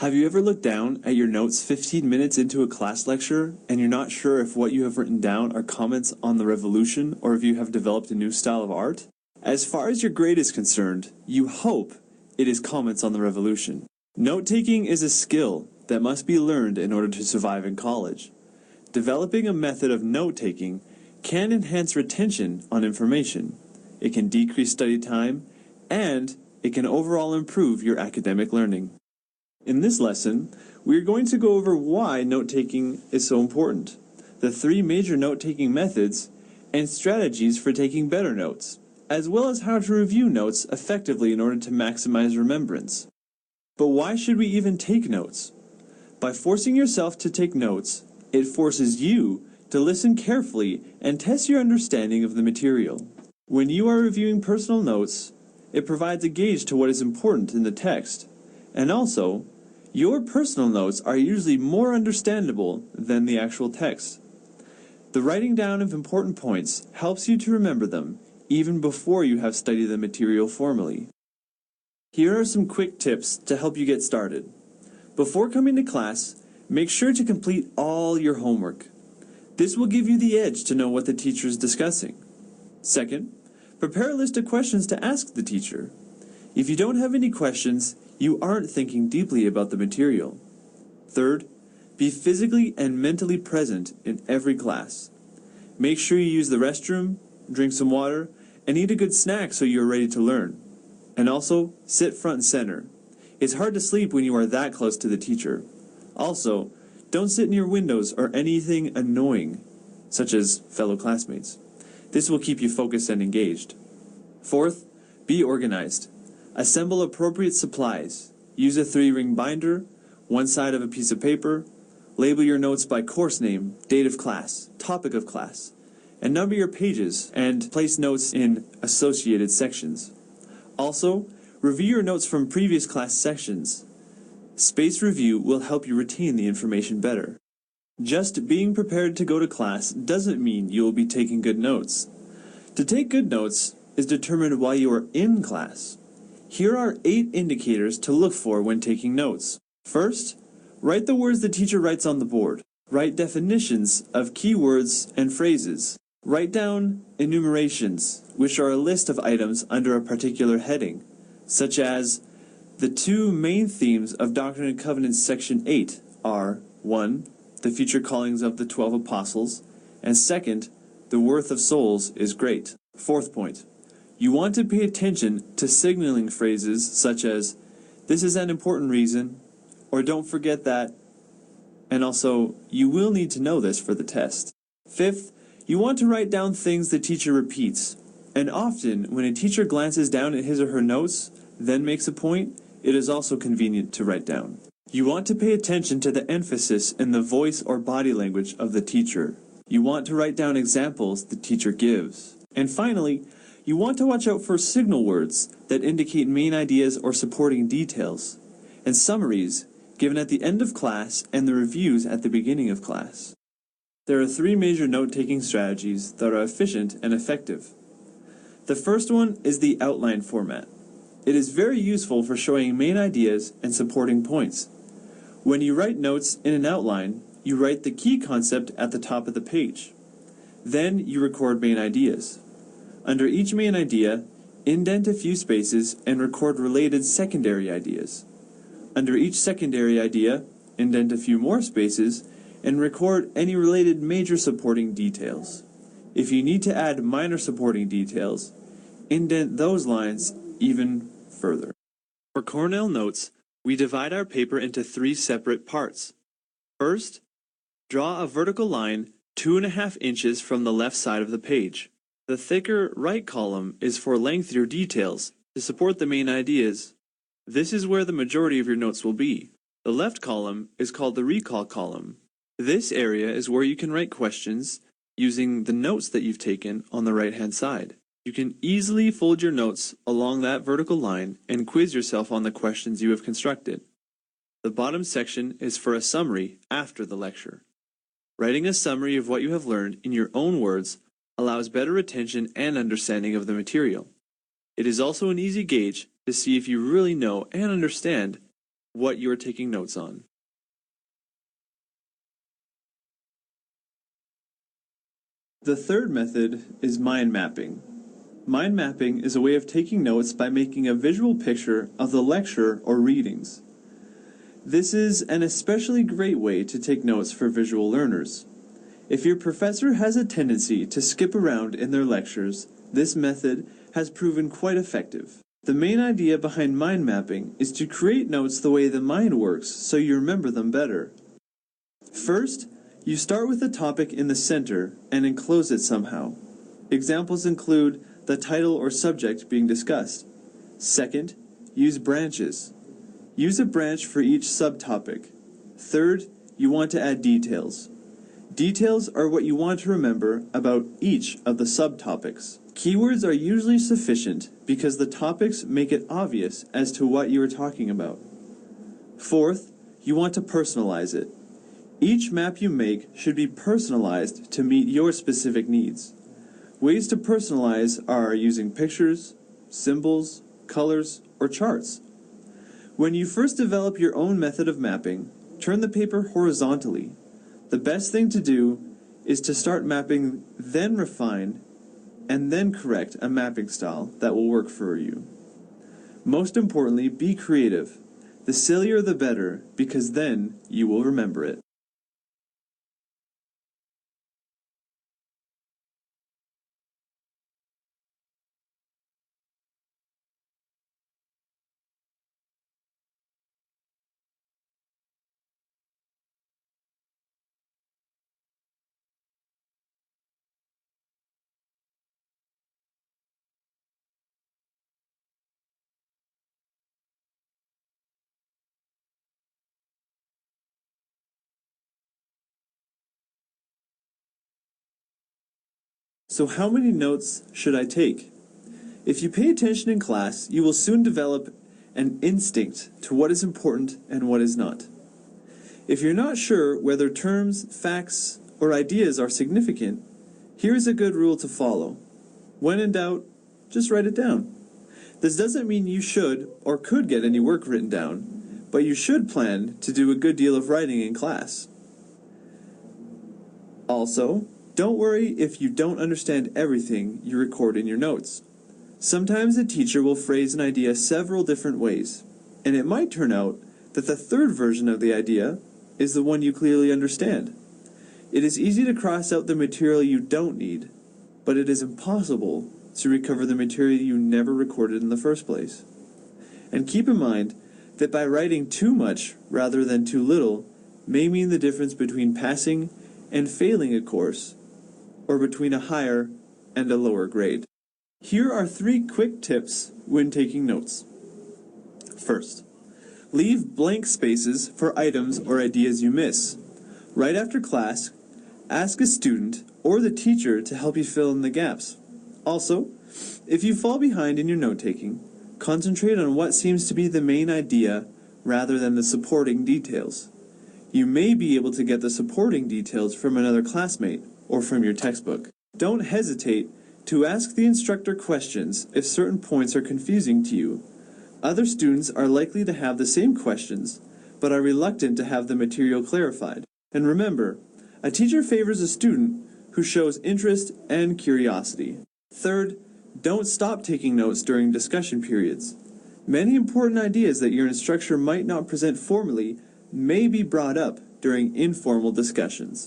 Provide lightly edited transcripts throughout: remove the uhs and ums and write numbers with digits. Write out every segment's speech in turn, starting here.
Have you ever looked down at your notes 15 minutes into a class lecture and you're not sure if what you have written down are comments on the revolution or if you have developed a new style of art? As far as your grade is concerned, you hope it is comments on the revolution. Note-taking is a skill that must be learned in order to survive in college. Developing a method of note-taking can enhance retention on information. It can decrease study time, and it can overall improve your academic learning. In this lesson, we are going to go over why note-taking is so important, the 3 major note-taking methods, and strategies for taking better notes, as well as how to review notes effectively in order to maximize remembrance. But why should we even take notes? By forcing yourself to take notes, it forces you to listen carefully and test your understanding of the material. When you are reviewing personal notes, it provides a gauge to what is important in the text, and also, your personal notes are usually more understandable than the actual text. The writing down of important points helps you to remember them even before you have studied the material formally. Here are some quick tips to help you get started. Before coming to class, make sure to complete all your homework. This will give you the edge to know what the teacher is discussing. Second, prepare a list of questions to ask the teacher. If you don't have any questions, you aren't thinking deeply about the material. Third, be physically and mentally present in every class. Make sure you use the restroom, drink some water, and eat a good snack so you're ready to learn. And also, sit front and center. It's hard to sleep when you are that close to the teacher. Also, don't sit near windows or anything annoying, such as fellow classmates. This will keep you focused and engaged. Fourth, be organized. Assemble appropriate supplies. Use a 3-ring binder, one side of a piece of paper. Label your notes by course name, date of class, topic of class, and number your pages and place notes in associated sections. Also, review your notes from previous class sections. Spaced review will help you retain the information better. Just being prepared to go to class doesn't mean you will be taking good notes. To take good notes is determined while you are in class. Here are 8 indicators to look for when taking notes. First, write the words the teacher writes on the board. Write definitions of keywords and phrases. Write down enumerations, which are a list of items under a particular heading, such as the 2 main themes of Doctrine and Covenants section 8 are 1. The future callings of the 12 apostles, and 2nd, the worth of souls is great. Fourth point. You want to pay attention to signaling phrases such as, this is an important reason, or don't forget that, and also, you will need to know this for the test. Fifth, you want to write down things the teacher repeats, and often, when a teacher glances down at his or her notes, then makes a point, it is also convenient to write down. You want to pay attention to the emphasis in the voice or body language of the teacher. You want to write down examples the teacher gives. And finally, you want to watch out for signal words that indicate main ideas or supporting details, and summaries given at the end of class and the reviews at the beginning of class. There are 3 major note-taking strategies that are efficient and effective. The first one is the outline format. It is very useful for showing main ideas and supporting points. When you write notes in an outline, you write the key concept at the top of the page. Then you record main ideas. Under each main idea, indent a few spaces and record related secondary ideas. Under each secondary idea, indent a few more spaces and record any related major supporting details. If you need to add minor supporting details, indent those lines even further. For Cornell Notes, we divide our paper into 3 separate parts. First, draw a vertical line 2.5 inches from the left side of the page. The thicker right column is for lengthier details to support the main ideas. This is where the majority of your notes will be. The left column is called the recall column. This area is where you can write questions using the notes that you've taken on the right-hand side. You can easily fold your notes along that vertical line and quiz yourself on the questions you have constructed. The bottom section is for a summary after the lecture. Writing a summary of what you have learned in your own words allows better retention and understanding of the material. It is also an easy gauge to see if you really know and understand what you are taking notes on. The third method is mind mapping. Mind mapping is a way of taking notes by making a visual picture of the lecture or readings. This is an especially great way to take notes for visual learners. If your professor has a tendency to skip around in their lectures, this method has proven quite effective. The main idea behind mind mapping is to create notes the way the mind works so you remember them better. First, you start with a topic in the center and enclose it somehow. Examples include the title or subject being discussed. Second, use branches. Use a branch for each subtopic. Third, you want to add details. Details are what you want to remember about each of the subtopics. Keywords are usually sufficient because the topics make it obvious as to what you are talking about. Fourth, you want to personalize it. Each map you make should be personalized to meet your specific needs. Ways to personalize are using pictures, symbols, colors, or charts. When you first develop your own method of mapping, turn the paper horizontally. The best thing to do is to start mapping, then refine, and then correct a mapping style that will work for you. Most importantly, be creative. The sillier the better, because then you will remember it. So how many notes should I take? If you pay attention in class, you will soon develop an instinct to what is important and what is not. If you're not sure whether terms, facts, or ideas are significant, here is a good rule to follow. When in doubt, just write it down. This doesn't mean you should or could get any work written down, but you should plan to do a good deal of writing in class. Also, don't worry if you don't understand everything you record in your notes. Sometimes a teacher will phrase an idea several different ways, and it might turn out that the third version of the idea is the one you clearly understand. It is easy to cross out the material you don't need, but it is impossible to recover the material you never recorded in the first place. And keep in mind that by writing too much rather than too little may mean the difference between passing and failing a course, or between a higher and a lower grade. Here are 3 quick tips when taking notes. First, leave blank spaces for items or ideas you miss. Right after class, ask a student or the teacher to help you fill in the gaps. Also, if you fall behind in your note-taking, concentrate on what seems to be the main idea rather than the supporting details. You may be able to get the supporting details from another classmate or from your textbook. Don't hesitate to ask the instructor questions if certain points are confusing to you. Other students are likely to have the same questions, but are reluctant to have the material clarified. And remember, a teacher favors a student who shows interest and curiosity. Third, don't stop taking notes during discussion periods. Many important ideas that your instructor might not present formally may be brought up during informal discussions.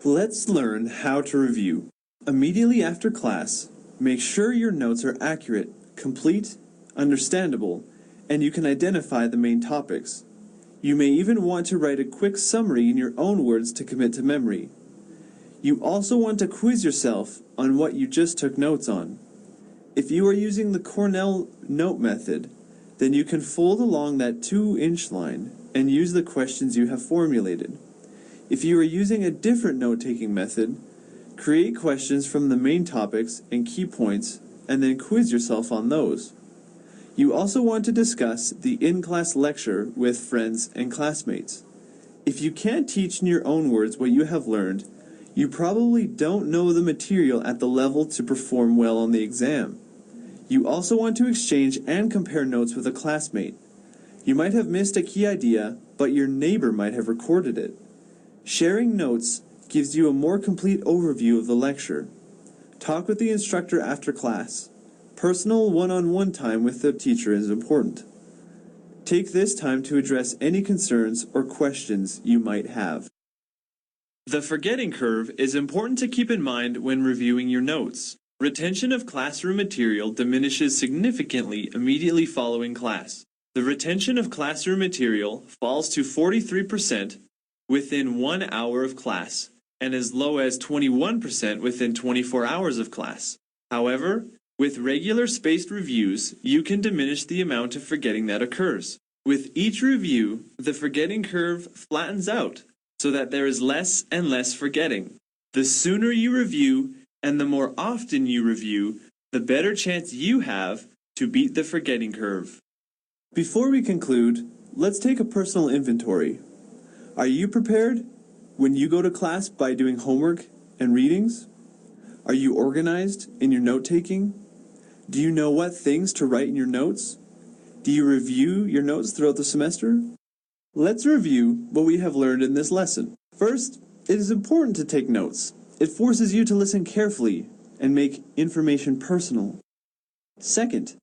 Let's learn how to review. Immediately after class, make sure your notes are accurate, complete, understandable, and you can identify the main topics. You may even want to write a quick summary in your own words to commit to memory. You also want to quiz yourself on what you just took notes on. If you are using the Cornell note method, then you can fold along that 2-inch line and use the questions you have formulated. If you are using a different note-taking method, create questions from the main topics and key points and then quiz yourself on those. You also want to discuss the in-class lecture with friends and classmates. If you can't teach in your own words what you have learned, you probably don't know the material at the level to perform well on the exam. You also want to exchange and compare notes with a classmate. You might have missed a key idea, but your neighbor might have recorded it. Sharing notes gives you a more complete overview of the lecture. Talk with the instructor after class. Personal one-on-one time with the teacher is important. Take this time to address any concerns or questions you might have. The forgetting curve is important to keep in mind when reviewing your notes. Retention of classroom material diminishes significantly immediately following class. The retention of classroom material falls to 43% within 1 hour of class and as low as 21% within 24 hours of class. However, with regular spaced reviews, you can diminish the amount of forgetting that occurs. With each review, the forgetting curve flattens out so that there is less and less forgetting. The sooner you review and the more often you review, the better chance you have to beat the forgetting curve. Before we conclude, let's take a personal inventory. Are you prepared when you go to class by doing homework and readings? Are you organized in your note-taking? Do you know what things to write in your notes? Do you review your notes throughout the semester? Let's review what we have learned in this lesson. First, it is important to take notes. It forces you to listen carefully and make information personal. Second,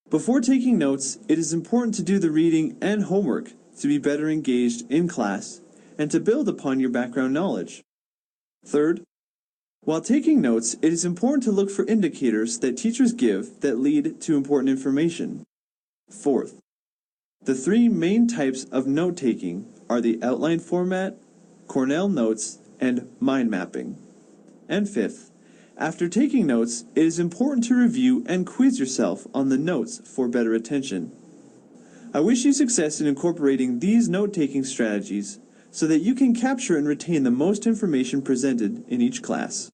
before taking notes, it is important to do the reading and homework to be better engaged in class and to build upon your background knowledge. Third, while taking notes, it is important to look for indicators that teachers give that lead to important information. Fourth, the three main types of note-taking are the outline format, Cornell notes, and mind mapping. And fifth, after taking notes, it is important to review and quiz yourself on the notes for better attention. I wish you success in incorporating these note-taking strategies so that you can capture and retain the most information presented in each class.